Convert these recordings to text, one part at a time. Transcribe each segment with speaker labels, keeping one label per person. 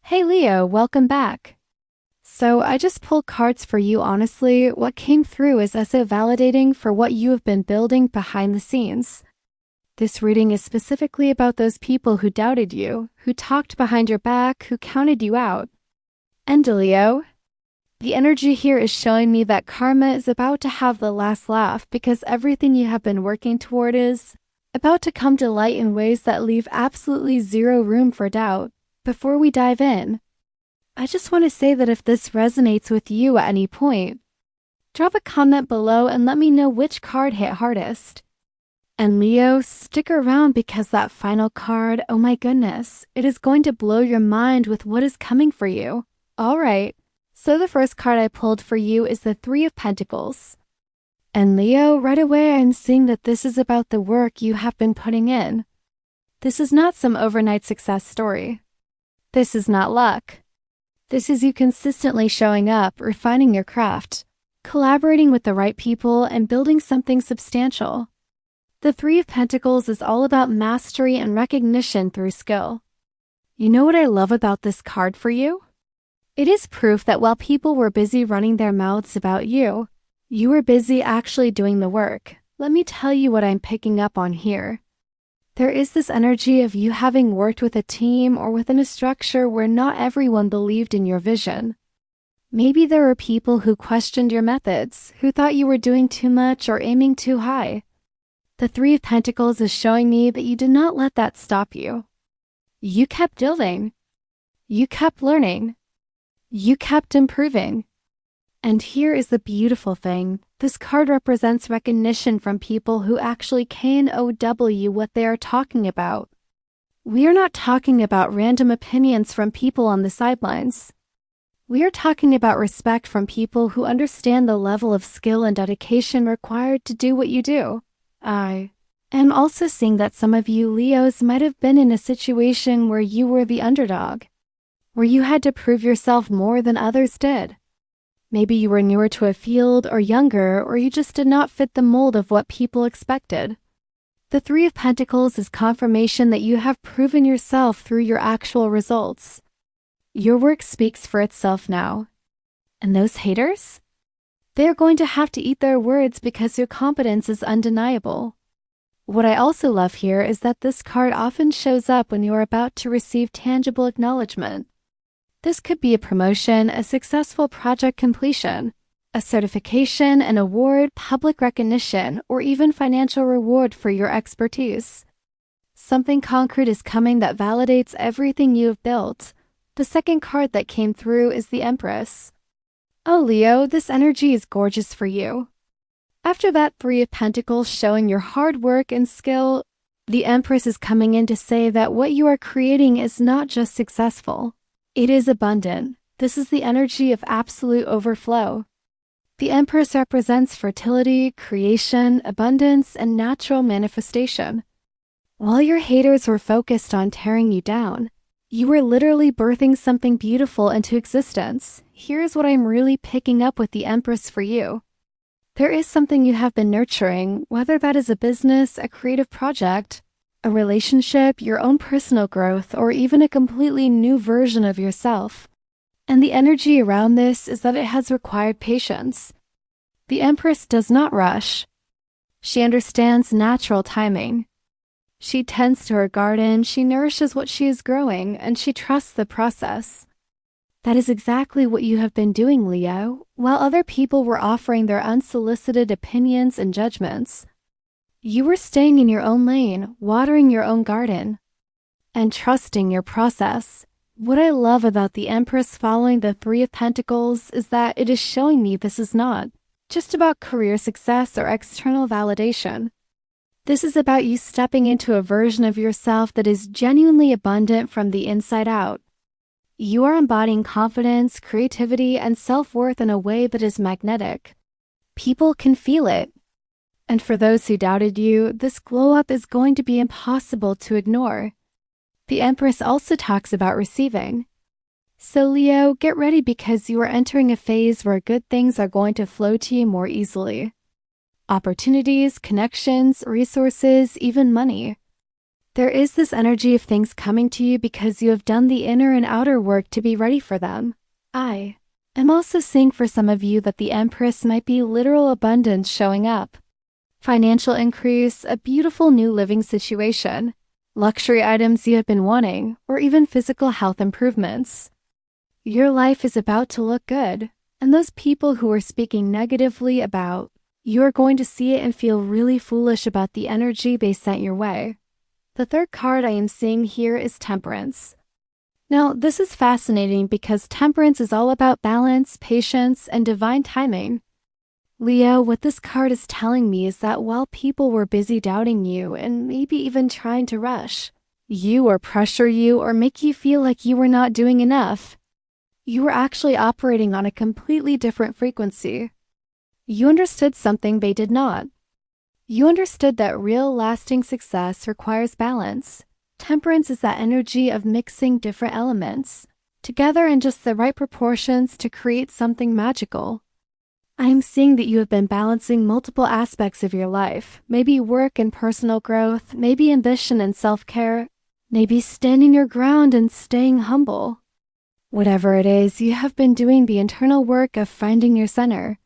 Speaker 1: Hey Leo, welcome back. So I just pulled cards for you. Honestly, what came through is also validating for what you have been building behind the scenes. This reading is specifically about those people who doubted you, who talked behind your back, who counted you out. And Leo, the energy here is showing me that karma is about to have the last laugh because everything you have been working toward is about to come to light in ways that leave absolutely zero room for doubt. Before we dive in, I just want to say that if this resonates with you at any point, drop a comment below and let me know which card hit hardest. And Leo, stick around because that final card, oh my goodness, it is going to blow your mind with what is coming for you. Alright, so the first card I pulled for you is the Three of Pentacles. And Leo, right away I'm seeing that this is about the work you have been putting in. This is not some overnight success story. This is not luck. This is you consistently showing up, refining your craft, collaborating with the right people, and building something substantial. The Three of Pentacles is all about mastery and recognition through skill. You know what I love about this card for you? It is proof that while people were busy running their mouths about you, you were busy actually doing the work. Let me tell you what I'm picking up on here. There is this energy of you having worked with a team or within a structure where not everyone believed in your vision. Maybe there were people who questioned your methods, who thought you were doing too much or aiming too high. The Three of Pentacles is showing me that you did not let that stop you. You kept building. You kept learning. You kept improving. And here is the beautiful thing. This card represents recognition from people who actually know what they are talking about. We are not talking about random opinions from people on the sidelines. We are talking about respect from people who understand the level of skill and dedication required to do what you do. I am also seeing that some of you Leos might have been in a situation where you were the underdog, where you had to prove yourself more than others did. Maybe you were newer to a field or younger, or you just did not fit the mold of what people expected. The Three of Pentacles is confirmation that you have proven yourself through your actual results. Your work speaks for itself now. And those haters? They are going to have to eat their words because your competence is undeniable. What I also love here is that this card often shows up when you are about to receive tangible acknowledgement. This could be a promotion, a successful project completion, a certification, an award, public recognition, or even financial reward for your expertise. Something concrete is coming that validates everything you have built. The second card that came through is the Empress. Oh Leo, this energy is gorgeous for you. After that Three of Pentacles showing your hard work and skill, the Empress is coming in to say that what you are creating is not just successful. It is abundant. This is the energy of absolute overflow. The Empress represents fertility, creation, abundance, and natural manifestation. While your haters were focused on tearing you down, you were literally birthing something beautiful into existence. Here's what I'm really picking up with the Empress for you. There is something you have been nurturing, whether that is a business, a creative project, a relationship, your own personal growth, or even a completely new version of yourself. And the energy around this is that it has required patience. The Empress does not rush. She understands natural timing. She tends to her garden, she nourishes what she is growing, and she trusts the process. That is exactly what you have been doing, Leo. While other people were offering their unsolicited opinions and judgments, you were staying in your own lane, watering your own garden, and trusting your process. What I love about the Empress following the Three of Pentacles is that it is showing me this is not just about career success or external validation. This is about you stepping into a version of yourself that is genuinely abundant from the inside out. You are embodying confidence, creativity, and self-worth in a way that is magnetic. People can feel it. And for those who doubted you, this glow-up is going to be impossible to ignore. The Empress also talks about receiving. So Leo, get ready because you are entering a phase where good things are going to flow to you more easily. Opportunities, connections, resources, even money. There is this energy of things coming to you because you have done the inner and outer work to be ready for them. I am also seeing for some of you that the Empress might be literal abundance showing up. Financial increase, a beautiful new living situation, luxury items you have been wanting, or even physical health improvements. Your life is about to look good, and those people who are speaking negatively about you are going to see it and feel really foolish about the energy they sent your way. The third card I am seeing here is Temperance. Now, this is fascinating because Temperance is all about balance, patience, and divine timing. Leo, what this card is telling me is that while people were busy doubting you and maybe even trying to rush you or pressure you or make you feel like you were not doing enough, you were actually operating on a completely different frequency. You understood something they did not. You understood that real lasting success requires balance. Temperance is that energy of mixing different elements together in just the right proportions to create something magical. I am seeing that you have been balancing multiple aspects of your life, maybe work and personal growth, maybe ambition and self-care, maybe standing your ground and staying humble. Whatever it is, you have been doing the internal work of finding your center.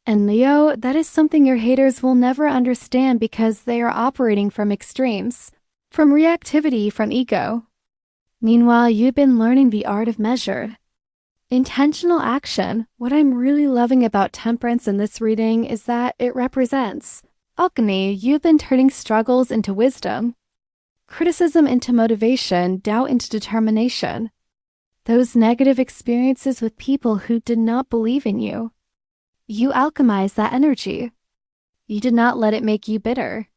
Speaker 1: And Leo, that is something your haters will never understand because they are operating from extremes, from reactivity, from ego. Meanwhile, you've been learning the art of measured, intentional action. What I'm really loving about Temperance in this reading is that it represents alchemy. You've been turning struggles into wisdom, criticism into motivation, doubt into determination. Those negative experiences with people who did not believe in you. You alchemized that energy. You did not let it make you bitter.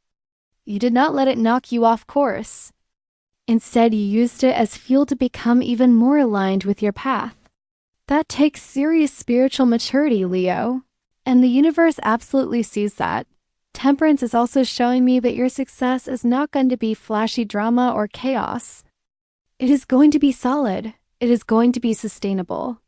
Speaker 1: You did not let it knock you off course. Instead, you used it as fuel to become even more aligned with your path. That takes serious spiritual maturity, Leo. And the universe absolutely sees that. Temperance is also showing me that your success is not going to be flashy drama or chaos. It is going to be solid. It is going to be sustainable.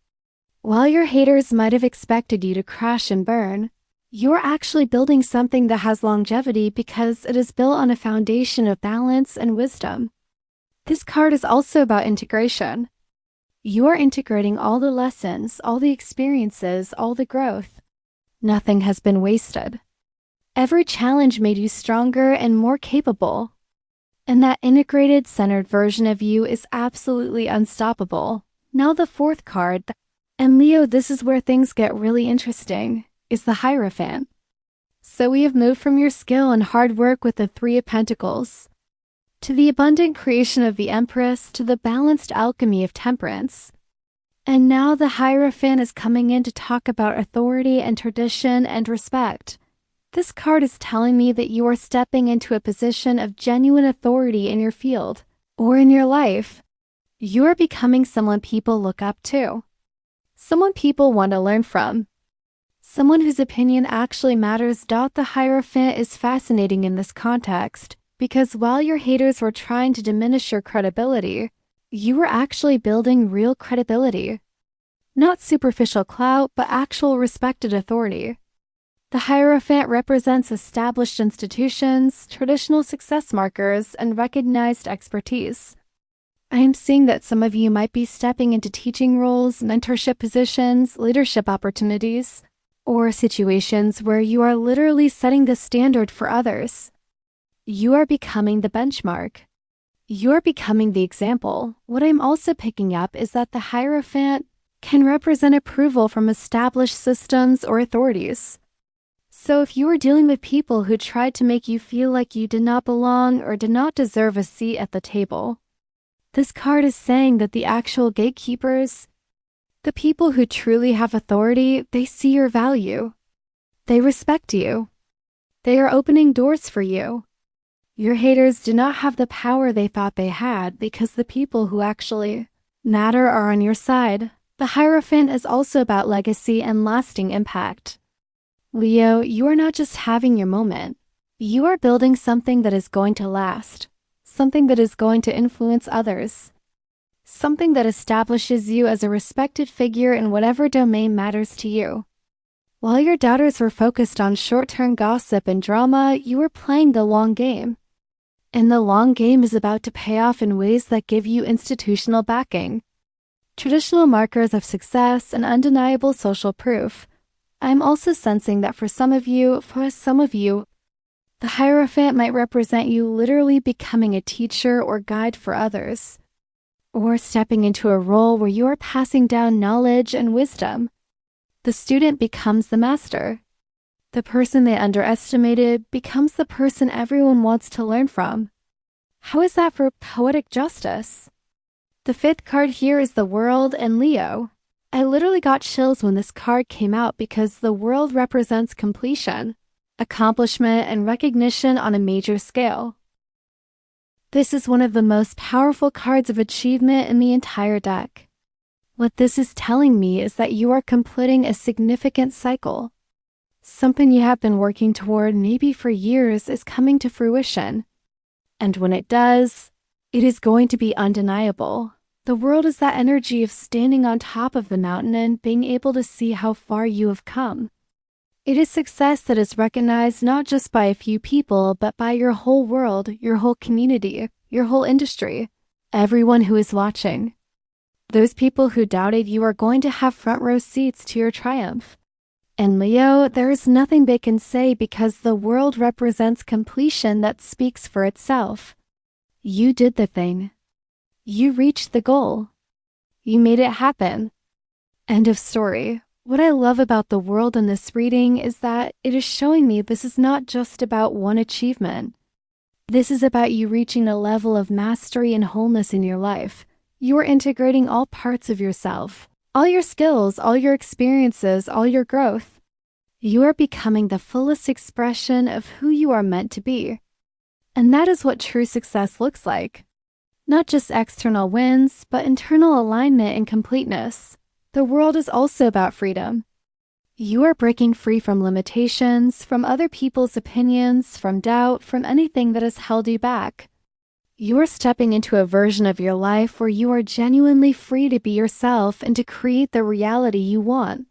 Speaker 1: While your haters might have expected you to crash and burn, you're actually building something that has longevity because it is built on a foundation of balance and wisdom. This card is also about integration. You are integrating all the lessons, all the experiences, all the growth. Nothing has been wasted. Every challenge made you stronger and more capable. And that integrated, centered version of you is absolutely unstoppable. Now the fourth card, and Leo, this is where things get really interesting, is the Hierophant. So we have moved from your skill and hard work with the Three of Pentacles, to the abundant creation of the Empress, to the balanced alchemy of Temperance. And now the Hierophant is coming in to talk about authority and tradition and respect. This card is telling me that you are stepping into a position of genuine authority in your field or in your life. You are becoming someone people look up to, someone people want to learn from, someone whose opinion actually matters. The Hierophant is fascinating in this context because while your haters were trying to diminish your credibility, you were actually building real credibility. Not superficial clout, but actual respected authority. The Hierophant represents established institutions, traditional success markers, and recognized expertise. I am seeing that some of you might be stepping into teaching roles, mentorship positions, leadership opportunities, or situations where you are literally setting the standard for others. You are becoming the benchmark. You are becoming the example. What I'm also picking up is that the Hierophant can represent approval from established systems or authorities. So if you are dealing with people who tried to make you feel like you did not belong or did not deserve a seat at the table, this card is saying that the actual gatekeepers, the people who truly have authority, they see your value. They respect you. They are opening doors for you. Your haters do not have the power they thought they had because the people who actually matter are on your side. The Hierophant is also about legacy and lasting impact. Leo, you are not just having your moment. You are building something that is going to last, something that is going to influence others, something that establishes you as a respected figure in whatever domain matters to you. While your doubters were focused on short-term gossip and drama, you were playing the long game. And the long game is about to pay off in ways that give you institutional backing, traditional markers of success, and undeniable social proof. I'm also sensing that for some of you, the Hierophant might represent you literally becoming a teacher or guide for others, or stepping into a role where you are passing down knowledge and wisdom. The student becomes the master. The person they underestimated becomes the person everyone wants to learn from. How is that for poetic justice? The fifth card here is the World and Leo. I literally got chills when this card came out because the World represents completion, accomplishment, and recognition on a major scale. This is one of the most powerful cards of achievement in the entire deck. What this is telling me is that you are completing a significant cycle. Something you have been working toward maybe for years is coming to fruition. And when it does, it is going to be undeniable. The World is that energy of standing on top of the mountain and being able to see how far you have come. It is success that is recognized not just by a few people, but by your whole world, your whole community, your whole industry, everyone who is watching. Those people who doubted you are going to have front row seats to your triumph. And Leo, there is nothing they can say because the World represents completion that speaks for itself. You did the thing. You reached the goal. You made it happen. End of story. What I love about the World in this reading is that it is showing me this is not just about one achievement. This is about you reaching a level of mastery and wholeness in your life. You are integrating all parts of yourself, all your skills, all your experiences, all your growth. You are becoming the fullest expression of who you are meant to be. And that is what true success looks like. Not just external wins, but internal alignment and completeness. The World is also about freedom. You are breaking free from limitations, from other people's opinions, from doubt, from anything that has held you back. You are stepping into a version of your life where you are genuinely free to be yourself and to create the reality you want.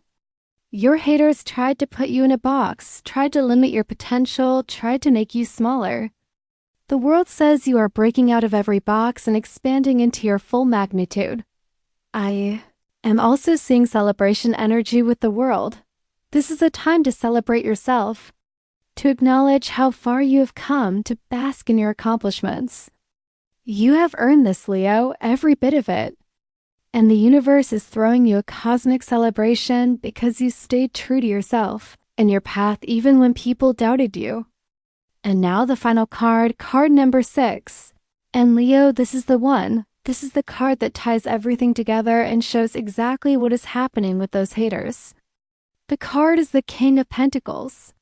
Speaker 1: Your haters tried to put you in a box, tried to limit your potential, tried to make you smaller. The World says you are breaking out of every box and expanding into your full magnitude. I am also seeing celebration energy with the World. This is a time to celebrate yourself, to acknowledge how far you have come, to bask in your accomplishments. You have earned this, Leo, every bit of it. And the universe is throwing you a cosmic celebration because you stayed true to yourself and your path even when people doubted you. And now the final card, card number 6. And Leo, this is the one. This is the card that ties everything together and shows exactly what is happening with those haters. The card is the King of Pentacles.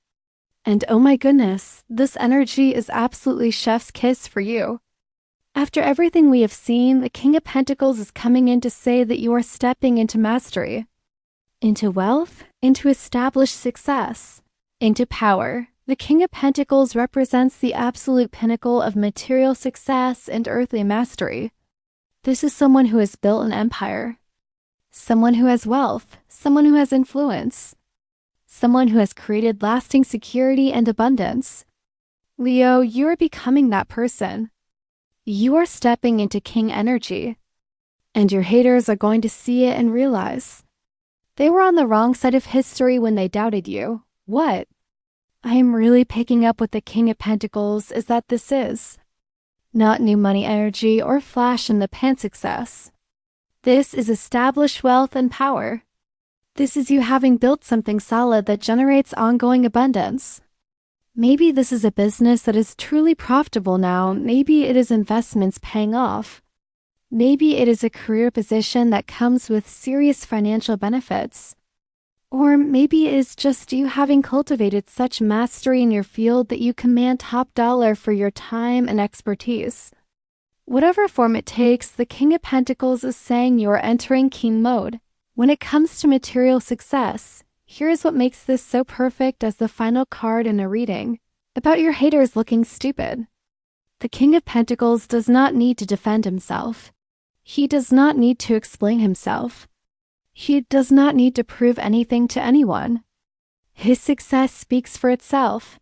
Speaker 1: And oh my goodness, this energy is absolutely chef's kiss for you. After everything we have seen, the King of Pentacles is coming in to say that you are stepping into mastery, into wealth, into established success, into power. The King of Pentacles represents the absolute pinnacle of material success and earthly mastery. This is someone who has built an empire, someone who has wealth, someone who has influence, someone who has created lasting security and abundance. Leo, you are becoming that person. You are stepping into king energy, and your haters are going to see it and realize they were on the wrong side of history when they doubted you. What I am really picking up with the King of Pentacles is that this is not new money energy or flash in the pan success. This is established wealth and power. This is you having built something solid that generates ongoing abundance. Maybe this is a business that is truly profitable now. Maybe it is investments paying off. Maybe it is a career position that comes with serious financial benefits. Or maybe it is just you having cultivated such mastery in your field that you command top dollar for your time and expertise. Whatever form it takes, the King of Pentacles is saying you are entering king mode. When it comes to material success, here is what makes this so perfect as the final card in a reading about your haters looking stupid. The King of Pentacles does not need to defend himself. He does not need to explain himself. He does not need to prove anything to anyone. His success speaks for itself.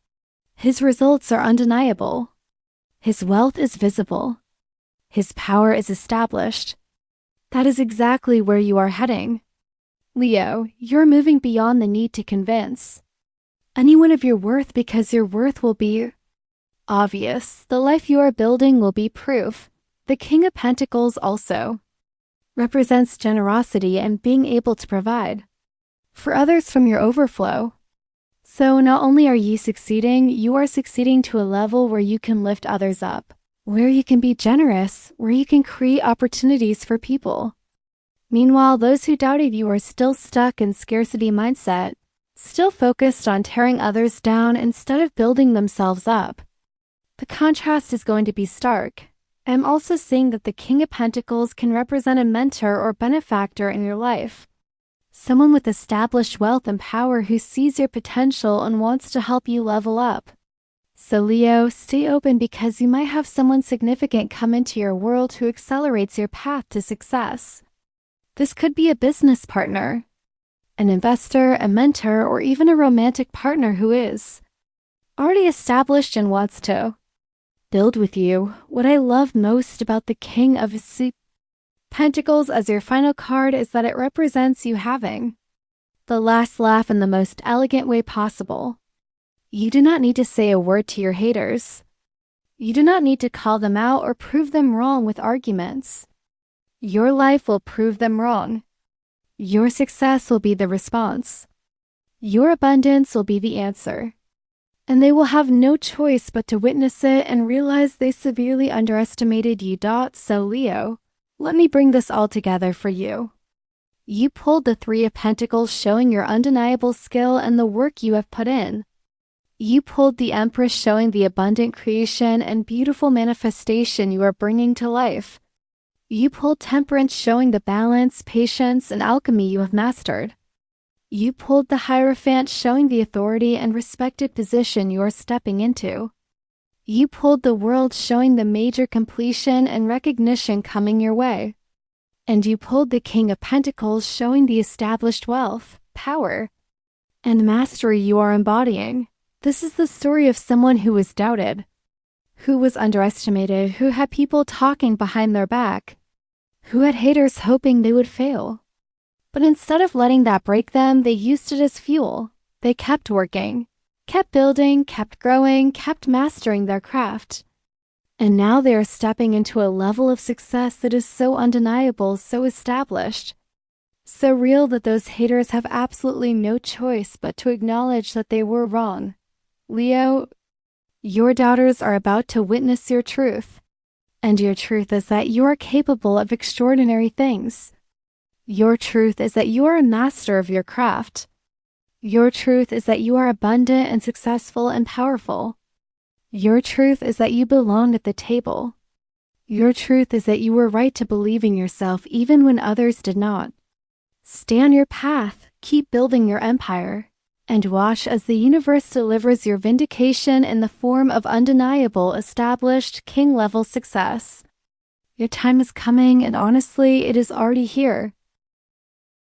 Speaker 1: His results are undeniable. His wealth is visible. His power is established. That is exactly where you are heading. Leo, you're moving beyond the need to convince anyone of your worth, because your worth will be obvious. The life you are building will be proof. The King of Pentacles also represents generosity and being able to provide for others from your overflow. So not only are you succeeding, you are succeeding to a level where you can lift others up, where you can be generous, where you can create opportunities for people. Meanwhile, those who doubted you are still stuck in scarcity mindset, still focused on tearing others down instead of building themselves up. The contrast is going to be stark. I'm also seeing that the King of Pentacles can represent a mentor or benefactor in your life. Someone with established wealth and power who sees your potential and wants to help you level up. So Leo, stay open, because you might have someone significant come into your world who accelerates your path to success. This could be a business partner, an investor, a mentor, or even a romantic partner who is already established and wants to build with you. What I love most about the King of Pentacles as your final card is that it represents you having the last laugh in the most elegant way possible. You do not need to say a word to your haters. You do not need to call them out or prove them wrong with arguments. Your life will prove them wrong. Your success will be the response. Your abundance will be the answer. And they will have no choice but to witness it and realize they severely underestimated you. So Leo, let me bring this all together for you. You pulled the Three of Pentacles, showing your undeniable skill and the work you have put in. You pulled the Empress, showing the abundant creation and beautiful manifestation you are bringing to life. You pulled Temperance, showing the balance, patience, and alchemy you have mastered. You pulled the Hierophant, showing the authority and respected position you are stepping into. You pulled the World, showing the major completion and recognition coming your way. And you pulled the King of Pentacles, showing the established wealth, power, and mastery you are embodying. This is the story of someone who was doubted, who was underestimated, who had people talking behind their back, who had haters hoping they would fail. But instead of letting that break them, they used it as fuel. They kept working, kept building, kept growing, kept mastering their craft. And now they are stepping into a level of success that is so undeniable, so established, so real that those haters have absolutely no choice but to acknowledge that they were wrong. Leo, your doubters are about to witness your truth. And your truth is that you are capable of extraordinary things. Your truth is that you are a master of your craft. Your truth is that you are abundant and successful and powerful. Your truth is that you belong at the table. Your truth is that you were right to believe in yourself even when others did not. Stay on your path, keep building your empire, and watch as the universe delivers your vindication in the form of undeniable, established, king-level success. Your time is coming, and honestly, it is already here.